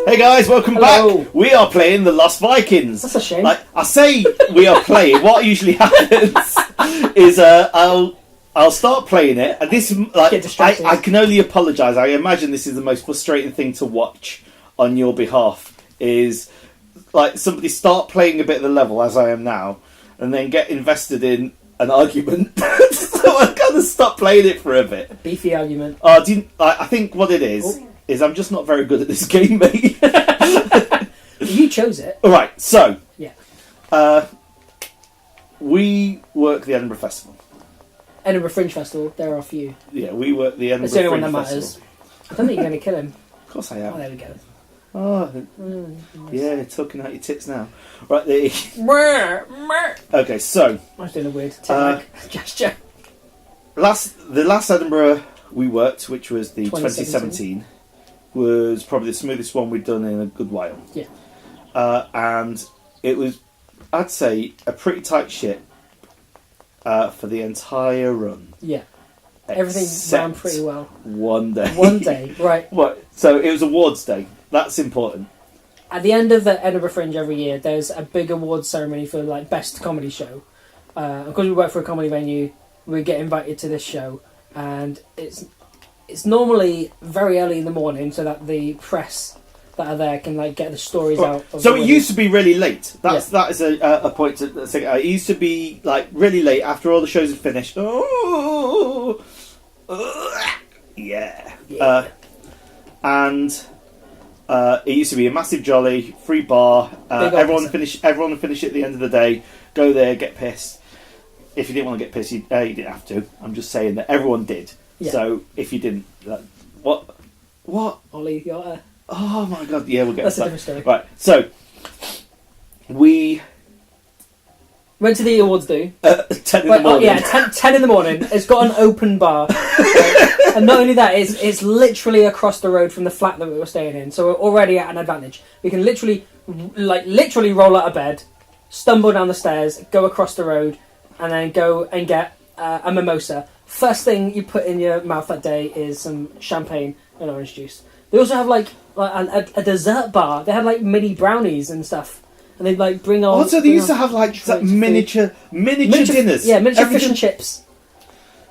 Hey guys, welcome Hello. back. We are playing The Lost Vikings. That's a shame. Like I say, we are playing. What usually happens is I'll start playing it, and this like Get distracted. I can only apologise. I imagine this is the most frustrating thing to watch on your behalf. Is like somebody start playing a bit of the level as I am now, and then get invested in an argument. So I kind of stop playing it for a bit. Beefy argument. I think what it is I'm just not very good at this game, mate. You chose it. All right, so Yeah. we work the Edinburgh Festival. Edinburgh Fringe Festival. There are a few. Yeah, we work the Edinburgh It's the only Fringe one that matters. Festival. I don't think you're going to kill him. Of course I Oh, am. there we go. Oh, Nice. yeah, talking out your tits now. Right, Brr, brr. okay, so I was doing a weird tic-tac gesture. the last Edinburgh we worked, which was the 2017, was probably the smoothest one we'd done in a good while. Yeah. And it was, I'd say, a pretty tight ship for the entire run. Yeah. Everything Except ran pretty well. One day. One day, right. What? So it was awards day. That's important. At the end of the Edinburgh Fringe every year, there's a big awards ceremony for like best comedy show. Because we work for a comedy venue, we get invited to this show, and it's normally very early in the morning so that the press that are there can like get the stories out. Of So the it used to be really late. That is a point to say. It used to be like really late after all the shows had finished. Oh, yeah. And it used to be a massive jolly, free bar. Everyone would finish at the end of the day. Go there, get pissed. If you didn't want to get pissed, you didn't have to. I'm just saying that everyone did. Yeah. So if you didn't, what? Ollie, you're Oh my god! Yeah, we'll get that's a to different story. Right. So we Went to the awards do. 10 in the morning. Yeah, 10 in the morning. It's got an open bar. And not only that, it's literally across the road from the flat that we were staying in. So we're already at an advantage. We can literally roll out of bed, stumble down the stairs, go across the road, and then go and get a mimosa. First thing you put in your mouth that day is some champagne and orange juice. They also have like a dessert bar. They had like mini brownies and stuff. And they'd like bring on. Also, they used to have like that miniature dinners. Yeah, miniature fish and chips.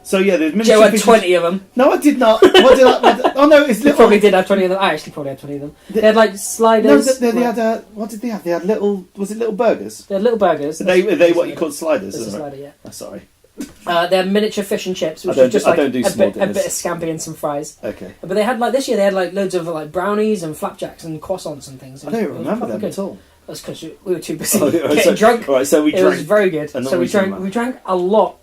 So yeah, there's miniature. Joe had fish 20 of them. No, I did not. What did I? Oh no, it's They little. probably did have 20 of them. I actually probably had 20 of them. They had like sliders. No, they had. What did they have? They had little. Was it little burgers? They had little burgers. They what you call sliders? That's a Isn't it? slider, yeah. Oh, sorry. They had miniature fish and chips, which I don't was just do- I like don't do small a bit dinners. of scampi and some fries. Okay. But they had like this year they had like loads of like brownies and flapjacks and croissants and things. I don't remember them at all. That's because we were too busy Oh, getting drunk. All right, so we It drank. was very good. And So we drank a lot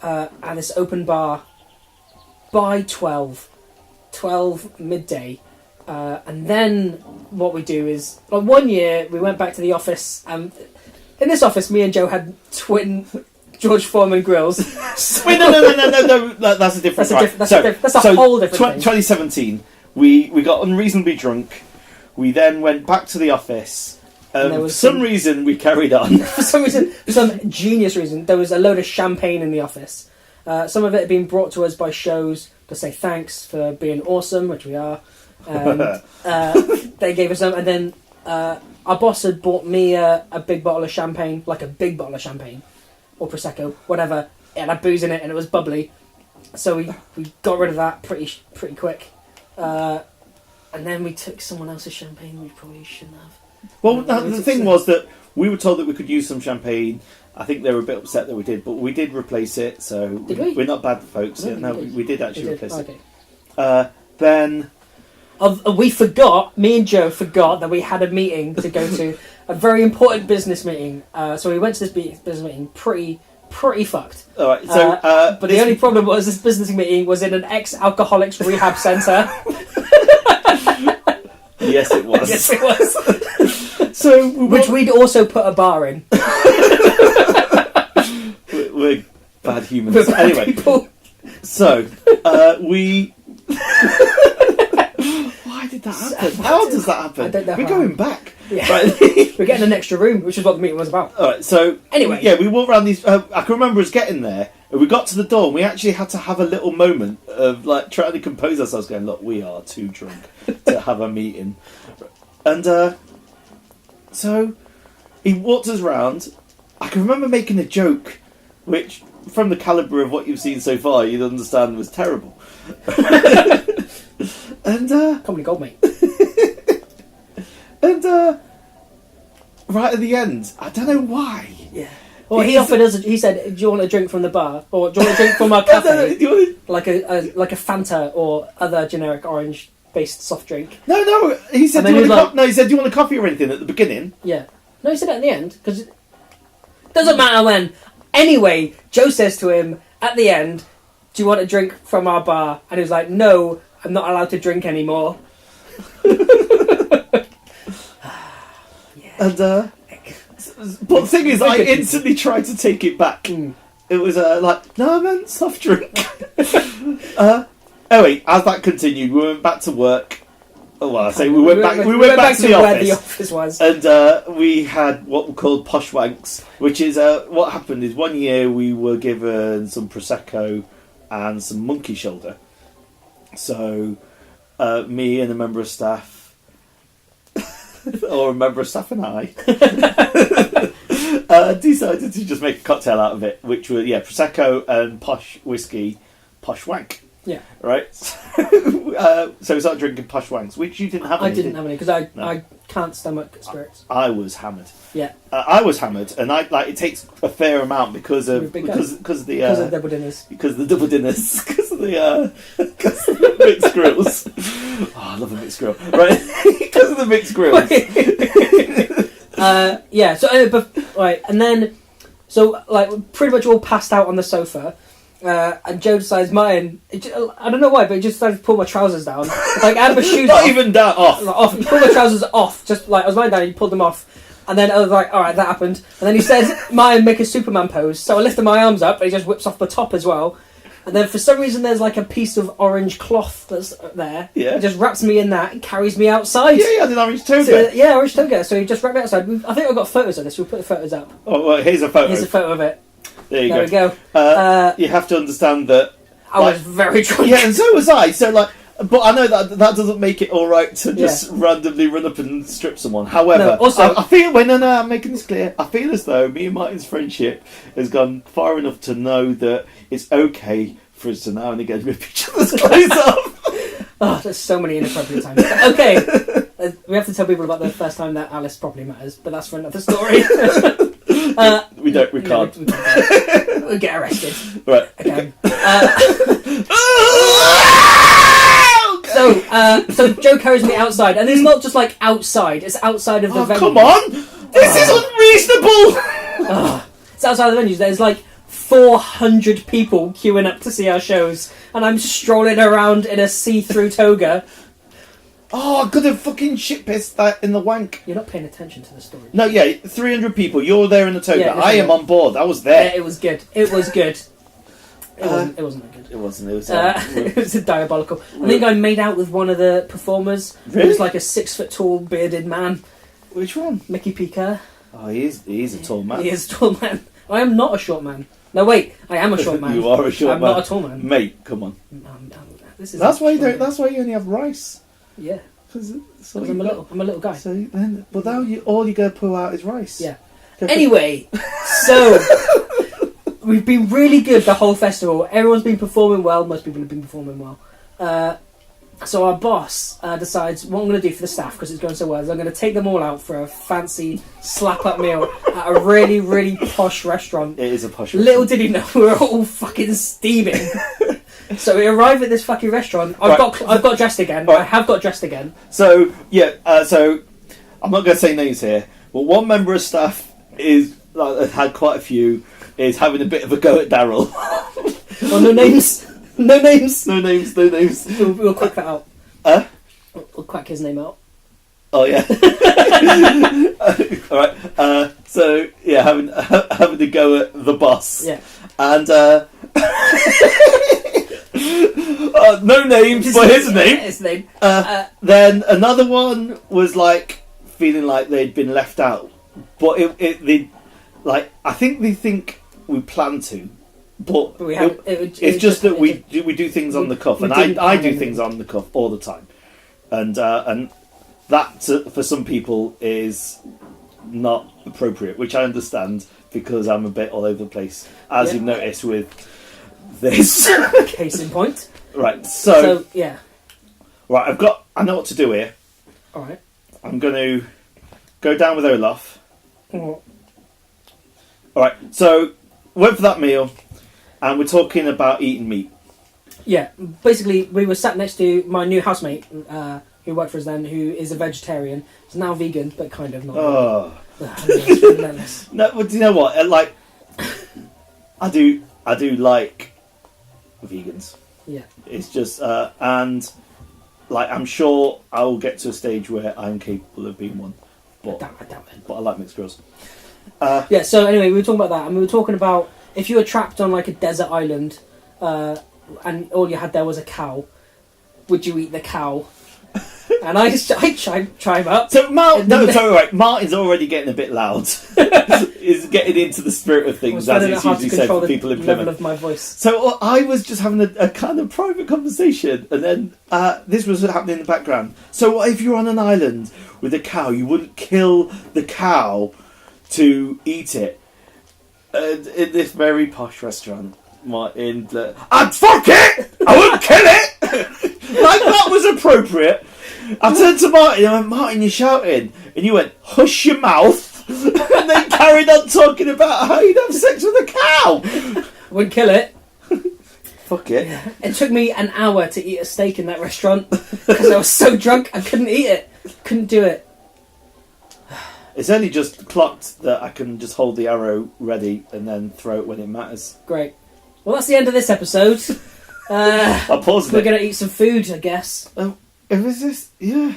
at this open bar by 12 midday. And then what we do is, like one year we went back to the office, and in this office me and Joe had twin George Foreman grills. Wait, no. That's a different. That's a whole different thing. 2017, we got unreasonably drunk. We then went back to the office. For some reason, we carried on. For some genius reason, there was a load of champagne in the office. Some of it had been brought to us by shows to say thanks for being awesome, which we are. They gave us some, and then our boss had bought me a big bottle of champagne, like a big bottle of champagne, or Prosecco, whatever. It had booze in it, and it was bubbly. So we got rid of that pretty quick. And then we took someone else's champagne we probably shouldn't have. Well, the thing was that we were told that we could use some champagne. I think they were a bit upset that we did, but we did replace it, so we're not bad folks. Yeah, no, we did actually replace it. Then... me and Joe forgot that we had a meeting to go to, a very important business meeting. So we went to this business meeting pretty fucked. All right, so... but the only problem was this business meeting was in an ex-alcoholics rehab centre. Yes, it was. Yes, it was. So, which we'd also put a bar in. We're bad humans. Anyway, people. So we. Why did that happen? How does that happen? I don't know. We're going back. Yeah. Right. We're getting an extra room, which is what the meeting was about. All right. So Anyway. yeah, we walked around these. I can remember us getting there, and we got to the door, and we actually had to have a little moment of like trying to compose ourselves, going, "Look, we are too drunk to have a meeting," and so he walked us round. I can remember making a joke, which, from the calibre of what you've seen so far, you'd understand was terrible. And Comedy gold, mate. and right at the end, I don't know why. Yeah. Well, he offered us. He said, "Do you want a drink from the bar, or do you want a drink from our cafe, Do you want like a Fanta or other generic orange-based soft drink?" No. He said, And "Do you then want he was no." He said, "Do you want a coffee or anything?" At the beginning. Yeah. No, he said it at the end because it doesn't matter when. Anyway, Joe says to him at the end, "Do you want a drink from our bar?" And he was like, "No, I'm not allowed to drink anymore." And but the thing is, I instantly tried to take it back. It was like, no, I meant soft drink. Anyway, as that continued, we went back to work. Oh, well, I say we went back to the where office. the office was. And we had what were called posh wanks, which is what happened is one year we were given some prosecco and some monkey shoulder. So me and a member of staff, or a member of staff and I, decided to just make a cocktail out of it, which were prosecco and posh whiskey, posh wank. Yeah. Right. So we started drinking posh wanks, which you didn't have. I didn't have any because I can't stomach spirits. I was hammered. Yeah. I was hammered, and it takes a fair amount because of the double dinners. because of the double dinners, because of the mixed grills. Oh, I love a mixed grill, right? Because of the mixed grills. Yeah. So, right, and then pretty much all passed out on the sofa. And Joe decides, I don't know why, but he just decided to pull my trousers down. Like, I had my shoes Not off. even down, off. He pulled my trousers off. Just like, I was lying down, he pulled them off. And then I was like, alright, that happened. And then he says, Martin, make a Superman pose. So I lifted my arms up, and he just whips off the top as well. And then for some reason, there's like a piece of orange cloth that's there. Yeah. He just wraps me in that and carries me outside. Yeah, I did orange toga. So, orange toga. So he just wrapped me outside. I think I've got photos of this. We'll put the photos up. Oh, well, here's a photo. Here's a photo of it. There we go. You have to understand that I was very drunk. Yeah, and so was I. So but I know that doesn't make it all right to just randomly run up and strip someone. However, I feel I'm making this clear. I feel as though me and Martin's friendship has gone far enough to know that it's okay for us to now and again rip each other's clothes off. Oh, there's so many inappropriate times. Okay, we have to tell people about the first time that Alice properly matters, but that's for another story. We can't. We'll get arrested. Right. Again. So Joe carries me outside, and it's not just like outside, it's outside of the venue. Come on! This is unreasonable! It's outside of the venue. There's like 400 people queuing up to see our shows, and I'm strolling around in a see-through toga. Oh, I could have fucking shit pissed that in the wank. You're not paying attention to the story. No, 300 people. You're there in the toga. Yeah, I am on board. I was there. Yeah, it was good. It wasn't that good. It wasn't. It was diabolical. I think I made out with one of the performers. Really? He was like a 6 foot tall bearded man. Which one? Mickey Pica. Oh, he is a tall man. He is a tall man. I am not a short man. No, wait. I am a short man. You are a short man. I'm not a tall man. Mate, come on. That's why you don't. That's why you only have rice. Yeah. Because I'm a little guy. So then, but now all you're going to pull out is rice. Yeah. Anyway, so we've been really good the whole festival. Everyone's been performing well. Most people have been performing well. So our boss decides what I'm going to do for the staff, because it's going so well, is I'm going to take them all out for a fancy slap-up meal at a really, really posh restaurant. It is a posh restaurant. Little did he know we were all fucking steaming. So we arrive at this fucking restaurant. I've got dressed again. Right. I have got dressed again. So so I'm not going to say names here, but one member of staff had quite a few, is having a bit of a go at Daryl. Well, no names. No names. No names. No names. We'll quick that out. We'll quack his name out. Oh yeah. All right. So yeah, having to go at the boss. Yeah. And no names, but his name. His name. Then another one was like feeling like they'd been left out. But I think they think we plan to, but it's just that we do things on the cuff, and I do things on the cuff all the time, and that for some people is not appropriate, which I understand because I'm a bit all over the place, as you've noticed with this. Case in point. Right. So yeah. Right. I know what to do here. All right. I'm going to go down with Olaf. Oh. All right. So went for that meal, and we're talking about eating meat. Yeah. Basically, we were sat next to my new housemate, who worked for us then, who is a vegetarian. He's now vegan, but kind of not. Oh. It's relentless. No, but do you know what? I do like vegans. Yeah. It's just and I'm sure I'll get to a stage where I'm capable of being one. But I doubt it. But I like mixed grills. Yeah. So anyway, we were talking about that, and we were talking about if you were trapped on like a desert island, and all you had there was a cow, would you eat the cow? And I chime up. So right. Martin's already getting a bit loud. He's getting into the spirit of things, as it's usually said for people in Plymouth. Level of my voice. So I was just having a kind of private conversation, and then this was happening in the background. So what if you're on an island with a cow? You wouldn't kill the cow to eat it. In this very posh restaurant, Martin, I'd fuck it! I wouldn't kill it! That was appropriate. I turned to Martin and I went, Martin, you're shouting. And you went, hush your mouth. And then carried on talking about how you'd have sex with a cow. Wouldn't kill it. Fuck it. Yeah. It took me an hour to eat a steak in that restaurant because I was so drunk I couldn't eat it. Couldn't do it. It's only just clocked that I can just hold the arrow ready and then throw it when it matters. Great. Well, that's the end of this episode. I'll pause it. We're going to eat some food, I guess. Is this? Yeah.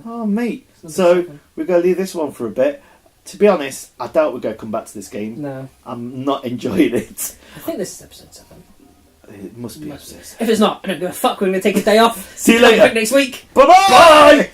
Oh, mate. So, we're going to leave this one for a bit. To be honest, I doubt we're going to come back to this game. No. I'm not enjoying it. I think this is episode 7. It must be episode 7. If it's not, I don't give a fuck. We're going to take a day off. See you later. Back next week. Bye-bye! Bye!